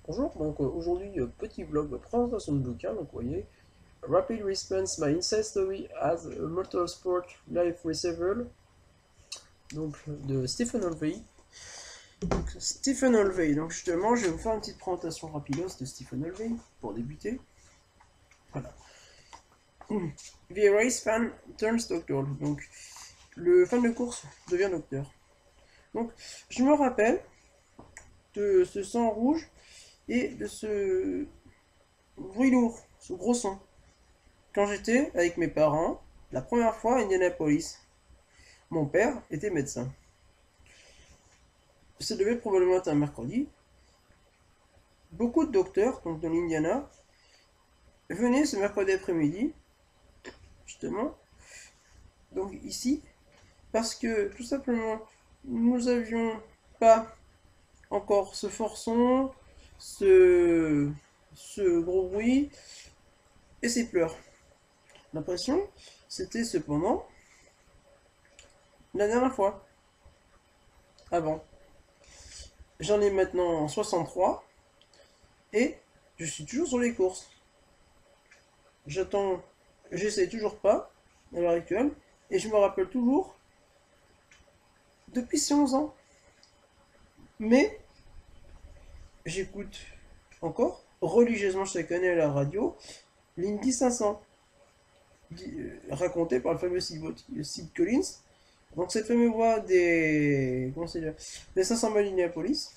Bonjour, donc aujourd'hui, petit vlog présentation de bouquin, donc vous voyez, Rapid Response My Inside Story as a Motorsport Life Receiver, donc de Stephen Olvey. Donc, Stephen Olvey, donc justement, je vais vous faire une petite présentation rapidos de Stephen Olvey pour débuter. Voilà. The race fan turns doctor, donc le fan de course devient docteur. Donc, je me rappelle de ce sang rouge et de ce bruit lourd, ce gros son. Quand j'étais avec mes parents, la première fois à Indianapolis, mon père était médecin. Ça devait probablement être un mercredi. Beaucoup de docteurs, donc dans l'Indiana, venaient ce mercredi après-midi, justement, donc ici, parce que tout simplement, nous n'avions pas encore ce fort son, ce gros bruit et ces pleurs. L'impression, c'était cependant la dernière fois, avant. J'en ai maintenant 63 et je suis toujours sur les courses. J'attends, j'essaie toujours pas à l'heure actuelle et je me rappelle toujours depuis ces 11 ans. Mais j'écoute encore religieusement chaque année à la radio l'Indy 500 raconté par le fameux Sid Collins. Donc cette fameuse voix des 500 miles Minneapolis.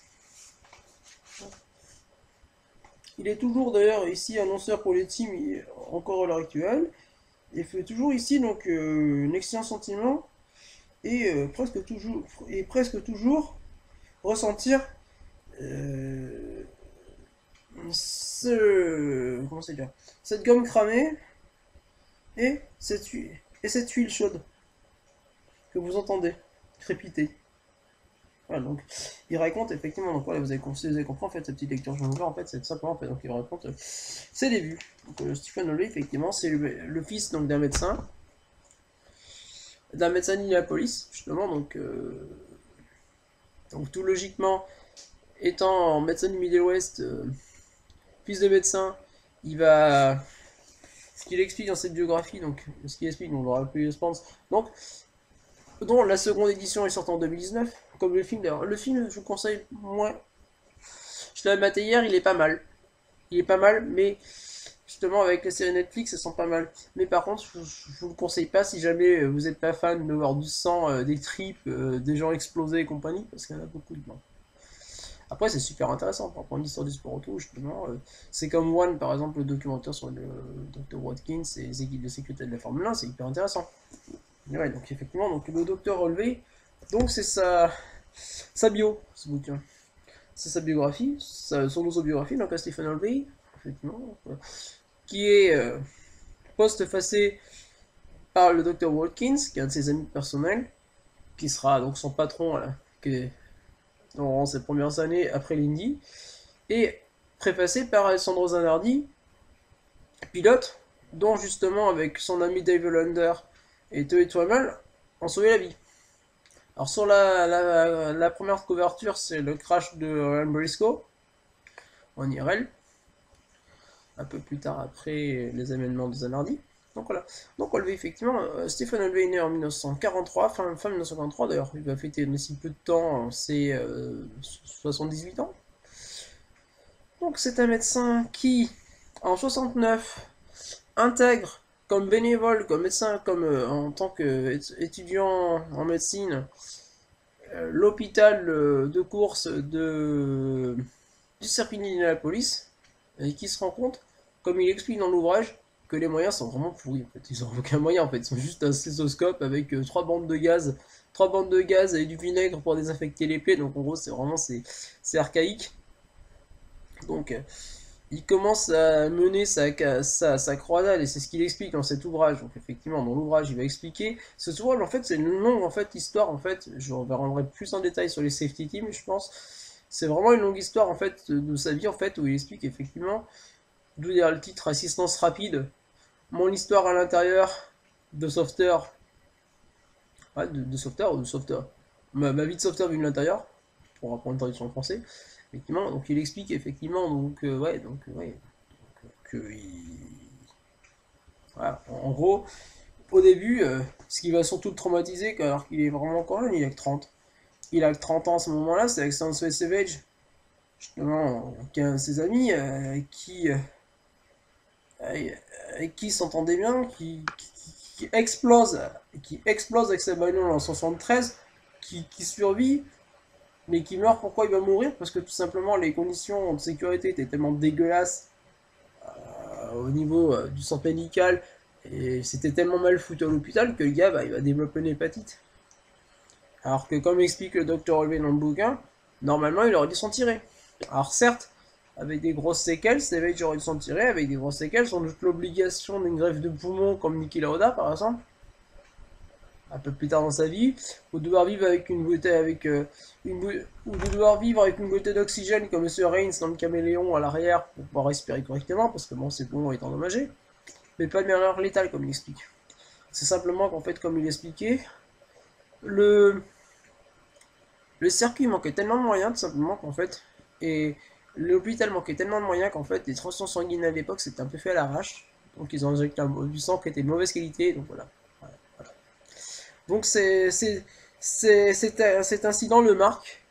Il est toujours d'ailleurs ici annonceur pour les teams encore à l'heure actuelle. Il fait toujours ici donc un excellent sentiment et presque toujours ressentir euh, comment c'est dire, cette gomme cramée et cette huile chaude que vous entendez crépiter. Voilà, donc il raconte effectivement, donc voilà, vous avez compris en fait cette petite lecture je en fait c'est simplement en fait, donc il raconte ses débuts. Donc Stephen Hawley effectivement c'est le fils donc d'un médecin d'Indianapolis justement, donc tout logiquement étant médecin du Middle West, fils de médecin, il va ce qu'il explique dans cette biographie, donc ce qu'il explique, on l'aura plus je pense. Donc dont la seconde édition est sortie en 2019, comme le film d'ailleurs. Le film, je vous conseille moins. Je l'ai maté hier, il est pas mal. Il est pas mal, mais justement avec les séries Netflix, elles sont pas mal. Mais par contre, je vous le conseille pas si jamais vous n'êtes pas fan de voir du sang, des tripes, des gens explosés et compagnie, parce qu'il y en a beaucoup dedans. Après, c'est super intéressant pour apprendre l'histoire du sport auto, justement. C'est comme One, par exemple, le documentaire sur le Dr. Watkins et les équipes de sécurité de la Formule 1, c'est hyper intéressant. Ouais, donc effectivement, donc le docteur relevé, donc c'est sa bio, ce bouquin. C'est sa biographie, son autobiographie, donc à Stephen Olvey, effectivement, qui est post-facé par le docteur Watkins, qui est un de ses amis personnels, qui sera donc son patron dans ses premières années après l'Indy, et préfacé par Alessandro Zanardi, pilote, dont justement avec son ami Dave Hollander et Tony Trammell ont sauvé la vie. Alors sur la première couverture, c'est le crash de Ryan Briscoe en IRL, un peu plus tard après les événements de Zanardi. Donc voilà. Donc on le voit effectivement, Stephen Olvey est né en 1943, fin 1943 d'ailleurs, il va fêter aussi peu de temps, c'est 78 ans. Donc c'est un médecin qui, en 69, intègre comme bénévole, comme médecin, comme en tant qu'étudiant en médecine, l'hôpital de course du circuit d'Indianapolis, et qui se rend compte, comme il explique dans l'ouvrage, que les moyens sont vraiment pourris en fait. Ils n'ont aucun moyen en fait. Ils sont juste un stéthoscope avec trois bandes de gaz et du vinaigre pour désinfecter les plaies. Donc en gros, c'est archaïque. Donc il commence à mener sa croisade et c'est ce qu'il explique dans cet ouvrage. Donc effectivement, dans l'ouvrage, il va expliquer. Cet ouvrage, en fait, c'est une longue en fait histoire. En fait, je reviendrai plus en détail sur les safety teams, je pense. C'est vraiment une longue histoire en fait de sa vie en fait où il explique effectivement d'où il y a le titre Assistance rapide, mon histoire à l'intérieur de sauveteur, ouais, de sauveteur ou de sauveteur, ma vie de sauveteur vue de l'intérieur, pour apprendre une traduction en français, Effectivement, donc il explique effectivement, donc ouais, voilà. En gros, au début, ce qui va surtout le traumatiser, alors qu'il est vraiment encore jeune, il a que 30. Il a que 30 ans à ce moment-là, c'est avec Sansa Savage, justement, qui est un de ses amis, avec qui s'entendait bien, qui explose avec sa bagnole en 73, qui survit, mais qui meurt. Pourquoi il va mourir? Parce que tout simplement les conditions de sécurité étaient tellement dégueulasses au niveau du centre médical, et c'était tellement mal foutu à l'hôpital que le gars bah, il va développer une hépatite. Alors que comme explique le docteur Holvé dans le bouquin, normalement il aurait dû s'en tirer. Alors certes, avec des grosses séquelles, Savage aurait dû s'en tirer, avec des grosses séquelles, sans doute l'obligation d'une greffe de poumon comme Niki Lauda par exemple, un peu plus tard dans sa vie, ou devoir vivre avec une bouteille ou de devoir vivre avec une bouteille d'oxygène comme M. Reigns dans le caméléon à l'arrière pour pouvoir respirer correctement, parce que bon, ses poumons est endommagé, mais pas de manière létale comme il explique. C'est simplement qu'en fait, comme il expliquait, le, le circuit manquait tellement de moyens, tout simplement qu'en fait, et l'hôpital manquait tellement de moyens qu'en fait, les transfusions sanguines à l'époque c'était un peu fait à l'arrache, donc ils ont injecté du sang qui était de mauvaise qualité, donc voilà. Donc cet incident le marque,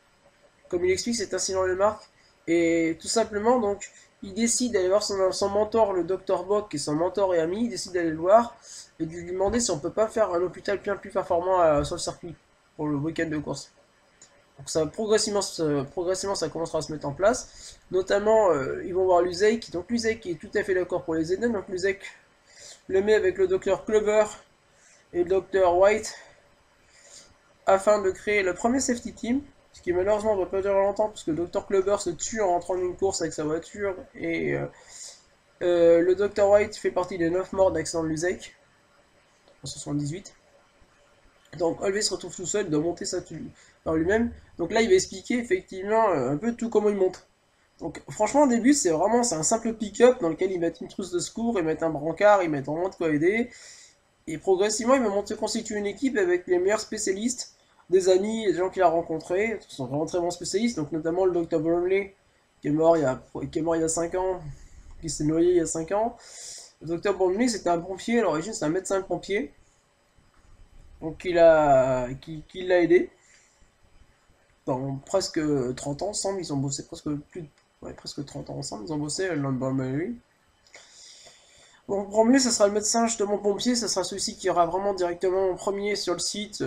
comme il explique, cet incident le marque, et tout simplement, donc, il décide d'aller voir son mentor, le docteur Bock, qui est son mentor et ami, il décide d'aller le voir, et de lui demander si on peut pas faire un hôpital bien plus performant sur le circuit, pour le week-end de course. Donc ça, progressivement, ça commencera à se mettre en place, notamment, ils vont voir Luzek, donc Luzek qui est tout à fait d'accord pour les aider, donc Luzek le met avec le docteur Clover et le docteur White, afin de créer le premier safety team, ce qui malheureusement ne va pas durer longtemps puisque le Dr Clubber se tue en rentrant dans une course avec sa voiture et le Dr White fait partie des 9 morts d'accident de Luzek en 78. Donc Holvey se retrouve tout seul, il doit monter ça par lui-même. Donc là il va expliquer effectivement un peu tout comment il monte. Donc franchement au début c'est un simple pick-up dans lequel ils mettent une trousse de secours, ils mettent un brancard, ils mettent vraiment de quoi aider. Et progressivement, il va constituer une équipe avec les meilleurs spécialistes, des amis, des gens qu'il a rencontrés, qui sont vraiment très bons spécialistes, donc notamment le docteur Bromley, qui est mort il y a 5 ans, qui s'est noyé il y a 5 ans. Le docteur Bromley, c'était un pompier, à l'origine, c'est un médecin pompier, donc qui l'a aidé dans presque 30 ans ensemble, ils ont bossé presque 30 ans ensemble, ils ont bossé dans le Bromley. Bon, Bromley, ça sera le médecin justement pompier, ça sera celui-ci qui ira vraiment directement en premier sur le site,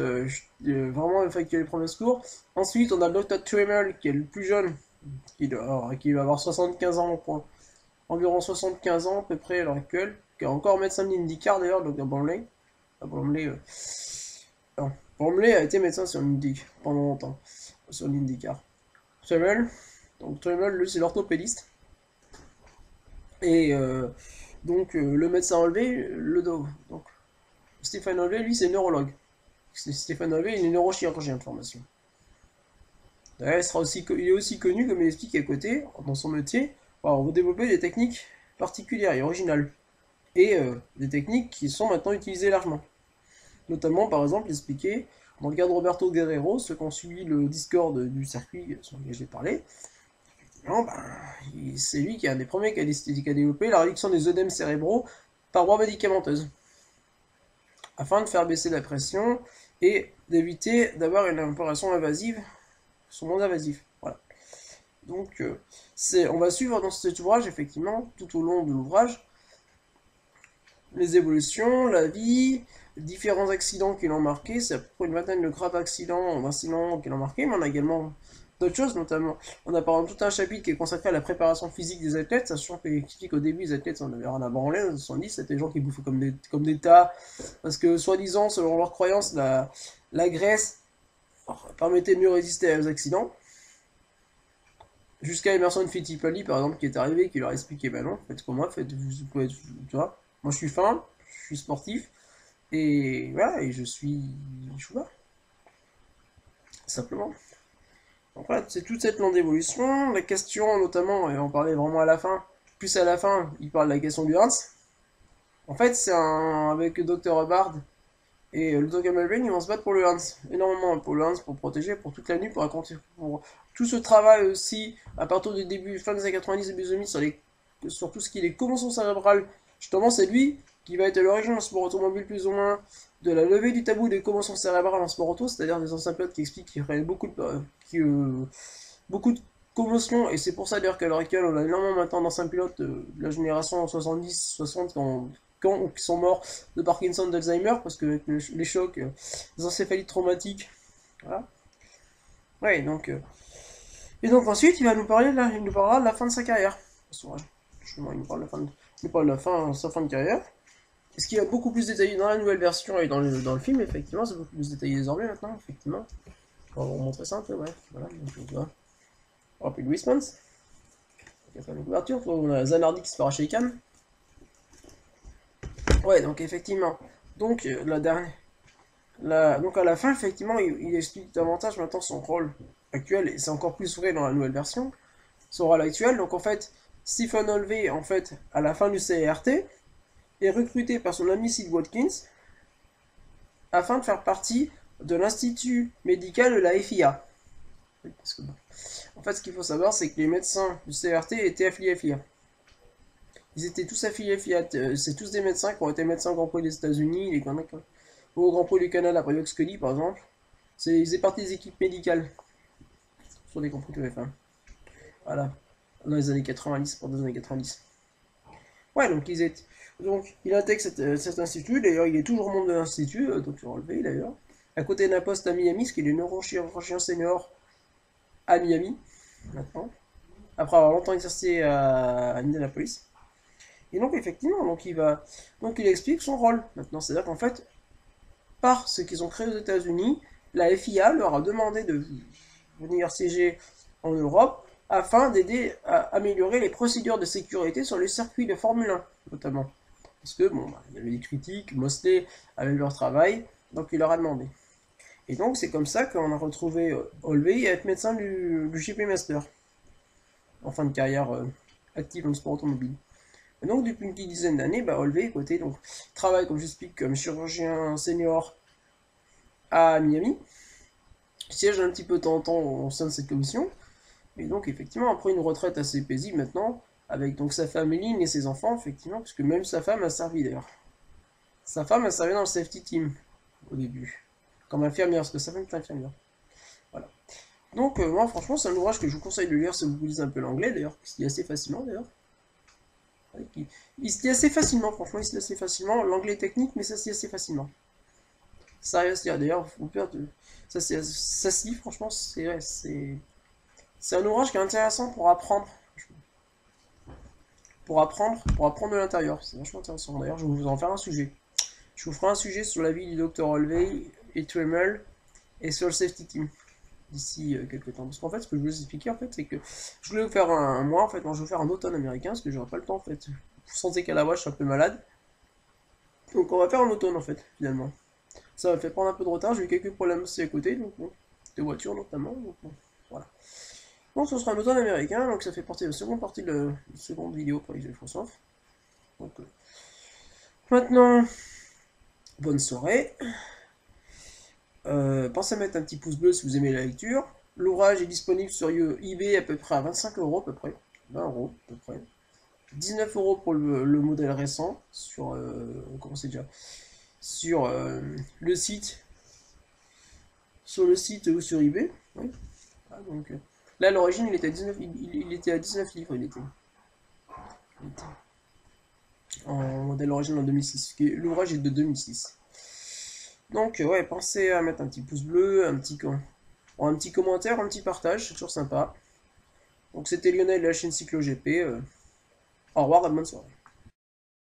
vraiment effectuer les premiers secours. Ensuite, on a le Dr. Tremel qui est le plus jeune, qui va avoir 75 ans, environ 75 ans à peu près à l'heure actuelle, qui est encore médecin d'IndyCar d'ailleurs, le Dr. Bromley. Bromley, non, Bromley a été médecin sur l'Indy pendant longtemps, sur l'IndyCar. Tremel, donc Tremel, lui, c'est l'orthopédiste. Et donc le médecin enlevé, donc Stéphane Holvé, lui, c'est neurologue. Stéphane Holvé, il est neurochirurgien de formation. D'ailleurs, il est aussi connu, comme il explique à côté, dans son métier, pour développer des techniques particulières et originales. Et des techniques qui sont maintenant utilisées largement. Notamment, par exemple, expliquer, dans le cas de Roberto Guerrero, ceux qui ont suivi le Discord du circuit sur lequel j'ai parlé, non, ben, c'est lui qui est un des premiers qui a développé la réduction des œdèmes cérébraux par voie médicamenteuse, afin de faire baisser la pression et d'éviter d'avoir une opération invasive, son monde invasif. Voilà. Donc, on va suivre dans cet ouvrage, effectivement, tout au long de l'ouvrage, les évolutions, la vie, les différents accidents qui l'ont marqué. C'est à peu près une vingtaine de graves d'incidents qui l'ont marqué, mais on a également d'autres choses, notamment, on a par exemple tout un chapitre qui est consacré à la préparation physique des athlètes, sachant qu'au début, les athlètes, on avait rien à branler, en 70, c'était des gens qui bouffaient comme des tas, parce que, soi-disant, selon leurs croyances, la graisse permettait de mieux résister aux accidents. Jusqu'à Emerson Fittipaldi, par exemple, qui est arrivé, qui leur a expliqué, bah non, faites comme moi, vous pouvez, tu vois, moi je suis fin, je suis sportif, et voilà, et je suis là, simplement. Donc voilà, c'est toute cette longue évolution. La question, notamment, et on parlait vraiment à la fin, plus à la fin, il parle de la question du Hans. En fait, avec le Dr. Hubbard et le Dr. Melvin, ils vont se battre pour le Hans. Énormément pour le Hans, pour protéger, pour toute la nuit, pour toute tout ce travail aussi, à partir du début, fin des années 90, début 2000, sur tout ce qui est les commotions cérébrales, justement, c'est lui qui va être à l'origine en sport automobile, plus ou moins, de la levée du tabou des commotions cérébrales en sport auto, c'est-à-dire des anciens pilotes qui expliquent qu'il y aurait beaucoup de commotions, et c'est pour ça d'ailleurs qu'à l'heure actuelle, on a énormément maintenant d'anciens pilotes de la génération 70-60 qui sont morts de Parkinson, d'Alzheimer, parce que avec les chocs, les encéphalites traumatiques, voilà. Ouais, donc... Et donc ensuite, il nous parlera de la fin de sa carrière. Justement, il nous parle de sa fin de carrière. Ce qui est beaucoup plus détaillé dans la nouvelle version et dans le film, effectivement, c'est beaucoup plus détaillé désormais maintenant, effectivement. On va vous montrer ça un peu, ouais. Voilà, donc on voit. Rapid Response. Quatrième couverture, on a Zanardi qui se fait arracher les cannes. Ouais, donc effectivement. Donc, donc à la fin, effectivement, il explique davantage maintenant son rôle actuel, et c'est encore plus vrai dans la nouvelle version, son rôle actuel. Donc en fait, Stephen Olvey, en fait, à la fin du CRT, est recruté par son ami Sid Watkins afin de faire partie de l'institut médical de la FIA. En fait, ce qu'il faut savoir, c'est que les médecins du CRT étaient affiliés à FIA. Ils étaient tous affiliés à FIA. C'est tous des médecins qui ont été médecins au Grand Prix des États-Unis, au Grand Prix du Canada, après Vox Cully, par exemple. Ils faisaient partie des équipes médicales sur les Grands Prix de F1. Voilà. Dans les années 90, pour les années 90. Ouais, donc il intègre cet institut. D'ailleurs, il est toujours membre de l'institut, Dr. Olvey d'ailleurs. À côté d'un poste à Miami, ce qui est le neurochirurgien senior à Miami, maintenant. Après avoir longtemps exercé à Indianapolis. Et donc, effectivement, il explique son rôle maintenant. C'est-à-dire qu'en fait, par ce qu'ils ont créé aux États-Unis, la FIA leur a demandé de venir siéger en Europe afin d'aider à améliorer les procédures de sécurité sur les circuits de Formule 1, notamment. Parce que, bon, il y avait des critiques, Mosley avait leur travail, donc il leur a demandé. Et donc, c'est comme ça qu'on a retrouvé Olvey à être médecin du GP Master, en fin de carrière active dans le sport automobile. Et donc, depuis une petite dizaine d'années, Olvey, travaille, comme j'explique, comme chirurgien senior à Miami, siège un petit peu de temps en temps au sein de cette commission. Et donc, effectivement, après une retraite assez paisible maintenant, avec donc sa femme Eline et ses enfants, effectivement, puisque même sa femme a servi d'ailleurs. Sa femme a servi dans le safety team au début, comme infirmière, parce que sa femme est infirmière. Voilà. Donc, moi, franchement, c'est un ouvrage que je vous conseille de lire si vous lisez un peu l'anglais, d'ailleurs, qui se lit assez facilement, d'ailleurs. Il se lit assez facilement, franchement, il se lit assez facilement. L'anglais est technique, mais ça se lit assez facilement. Ça reste lire, d'ailleurs, ça se lit, franchement, c'est un ouvrage qui est intéressant pour apprendre. Pour apprendre de l'intérieur. C'est vachement intéressant. D'ailleurs, je vais vous en faire un sujet. Je vous ferai un sujet sur la vie du Dr. Olvey et Tremel et sur le safety team d'ici quelques temps. Parce qu'en fait, ce que je voulais vous expliquer, en fait, c'est que je voulais vous faire un mois, en fait, non, je vais faire un automne américain, parce que j'aurai pas le temps, en fait. Vous sentez qu'à la voix, je suis un peu malade. Donc, on va faire un automne, en fait, finalement. Ça m'a fait prendre un peu de retard, j'ai eu quelques problèmes aussi à côté, donc bon, des voitures notamment, donc bon, voilà. Donc ce sera un automne américain, donc ça fait partie de la seconde partie de la seconde vidéo pour les Microsoft. Donc maintenant, bonne soirée. Pensez à mettre un petit pouce bleu si vous aimez la lecture. L'ouvrage est disponible sur eBay à peu près à 25 € à peu près. 20 € à peu près. 19 € pour le modèle récent sur comment c'est déjà sur le site ou sur eBay. Oui. Ah, donc là à l'origine il était à 19 il était à 19 livres il était en modèle original en 2006. L'ouvrage est de 2006. Donc ouais, pensez à mettre un petit pouce bleu, un petit commentaire, un petit partage, c'est toujours sympa. Donc c'était Lionel de la chaîne CycloGP. Au revoir et bonne soirée.